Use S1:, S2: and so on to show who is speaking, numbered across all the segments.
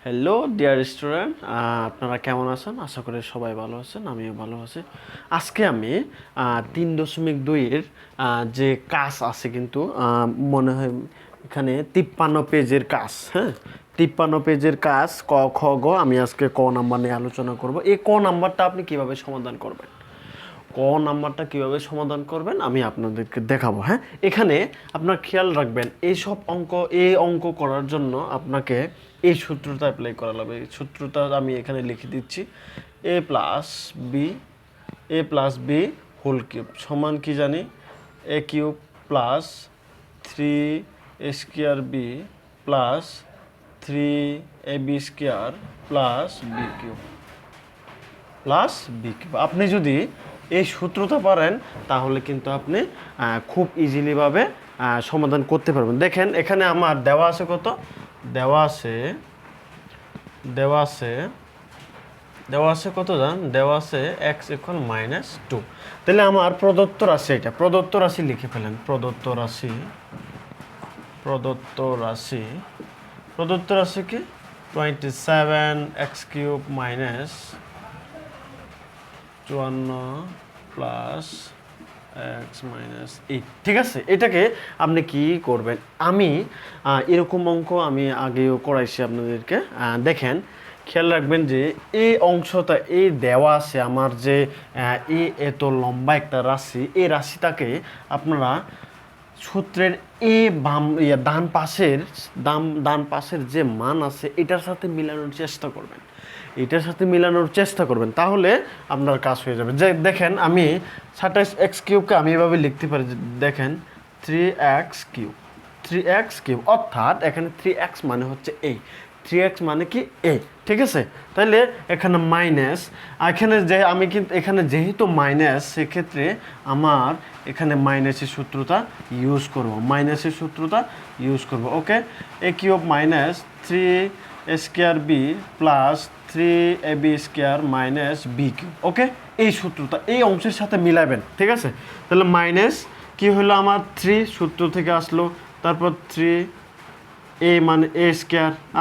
S1: Hello dear student, আপনারা কেমন আছেন? আশা করি সবাই ভালো আছেন, আমিও ভালো আছি। আজকে আমি 3.2-এর যে কাজ আছে কিন্তু মনে হয় এখানে 53 পেজের কাজ, হ্যাঁ, 53 পেজের কাজ ক খ গ আমি আজকে ক নাম্বার নিয়ে আলোচনা করব। এই ক নাম্বারটা আপনি কিভাবে সমাধান করবেন, ক নাম্বারটা কিভাবে সমাধান করবেন আমি আপনাদেরকে দেখাবো। হ্যাঁ, এখানে আপনার খেয়াল রাখবেন এই অঙ্ক করার জন্য আপনাকে এই সূত্রটা অ্যাপ্লাই করা লাগবে। এই সূত্রটা আমি এখানে লিখে দিচ্ছি। a plus b whole cube সমান কি জানি, a cube plus 3a² plus 3ab² plus b cube. আপনি যদি এই সূত্রটা পারেন তাহলে কিন্তু আপনি খুব ইজিলিভাবে সমাধান করতে পারবেন। দেখেন এখানে আমার দেওয়া আছে কত, দেওয়া আছে কত জান, দেওয়া আছে x = -2। তাহলে আমার প্রদত্ত রাশি, এটা প্রদত্ত রাশি লিখে ফেলেন। প্রদত্ত রাশি কি 27x³ - 54 প্লাস x - 8। ঠিক আছে, এটাকে আপনি কি করবেন, আমি এরকম অঙ্ক আমি আগেও করাইছি আপনাদেরকে। দেখেন খেয়াল রাখবেন যে এই অংশটা এই দেওয়া আছে আমার যে এত লম্বা একটা রাশি, এই রাশিটাকে আপনারা সূত্রের ডান পাশের যে মান আছে এটার সাথে মিলানোর চেষ্টা করবেন, তাহলে আপনার কাজ হয়ে যাবে। যে দেখেন আমি 27x³ আমি এভাবে লিখতে পারি, দেখেন 3x³ অর্থাৎ এখানে 3x মানে হচ্ছে এই 3x মানে কি এ। ঠিক আছে, তাহলে এখানে মাইনাস, এখানে যে আমি কিন্তু এখানে যেহেতু মাইনাস, সেক্ষেত্রে আমার এখানে মাইনাসের সূত্রটা ইউজ করব। ওকে, a³ - 3a² plus 3ab² b³। ওকে, এই সূত্রটা এই অংশের সাথে মিলাবেন। ঠিক আছে, তাহলে মাইনাস কি হলো আমার 3 সূত্র থেকে আসলো, তারপর 3 a মানে a²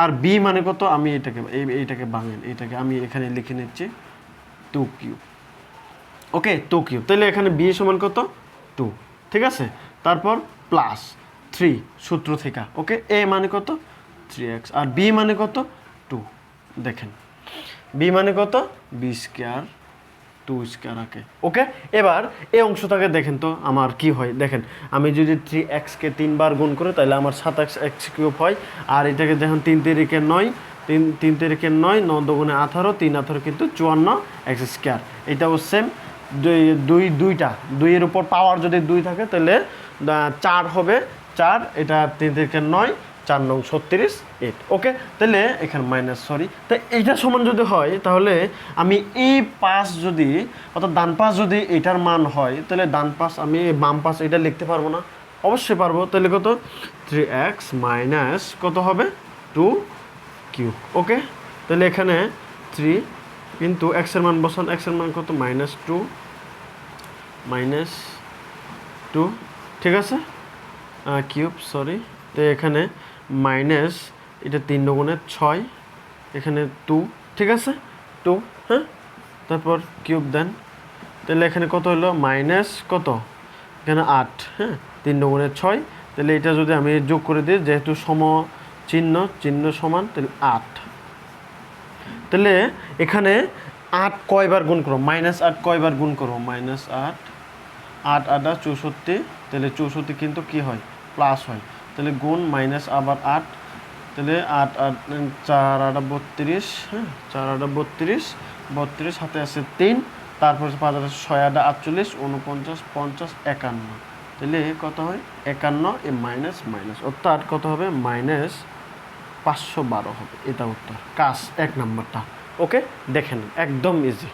S1: আর b মানে কত, আমি এইটাকে ভাঙেন, এটাকে আমি এখানে লিখে নিচ্ছি 2³ ওকে 2³ তাহলে এখানে b সমান কত 2। ঠিক আছে, তারপর প্লাস 3 সূত্র থেকে। ওকে, a মানে কত 3x আর b মানে কত 2। দেখেন b মানে কত b² 2² আঁকে। ওকে, এবার এই অংশটাকে দেখেন তো আমার কি হয়। দেখেন আমি যদি 3x-কে 3 বার গুণ করে তাহলে আমার 7x³ হয়। আর এটাকে দেখেন 3 তিরিকে 9, 3 তিরিকে 9, 9 দুগুণে 18, 3 18 কিন্তু 54x²। এটাও সেম, দুইয়ের উপর পাওয়ার যদি 2 থাকে তাহলে 4 হবে 4, এটা 3 তিরিকে 9, 4 9 36 8। ওকে, তাহলে এখানে মাইনাস, তো এইটা সমান যদি হয় তাহলে আমি এই পাশ যদি অর্থাৎ ডান পাশ যদি এটার মান হয় তাহলে ডান পাশ আমি বাম পাশ এটা লিখতে পারবো না, অবশ্যই পারবো। তাহলে কত 3x মাইনাস কত হবে 2³ ওকে, তাহলে এখানে 3 কিন্তু x এর মান বসান, x এর মান কত -2 ঠিক আছে কিউব, তো এখানে মাইনাস, এটা 3 দুগুণে 6, এখানে 2। ঠিক আছে 2, হ্যাঁ, তারপর কিউব দেন, তাহলে এখানে কত হলো মাইনাস কত, এখানে 8, হ্যাঁ, 3 দুগুণে 6, তাহলে এটা যদি আমি যোগ করে দিই, যেহেতু চিহ্ন সমান, তাহলে 8। তাহলে এখানে 8 কয়বার গুণ করবো, -8 কয়বার গুণ করবো, -8 8 8 64, তাহলে 64 কিন্তু কি হয় প্লাস হয়, তাহলে গুণ মাইনাস আবার 8, তাহলে 8 8 4 8 32, হ্যাঁ 4 8 32, হাতে আছে 3, তারপর 5 8 6 8 48 49 50 51, তাহলে কত হয় 51, এ মাইনাস অর্থাৎ কত হবে -512 হবে। এটা উত্তর, কাজ 1 নাম্বারটা। ওকে, দেখেন একদম ইজি।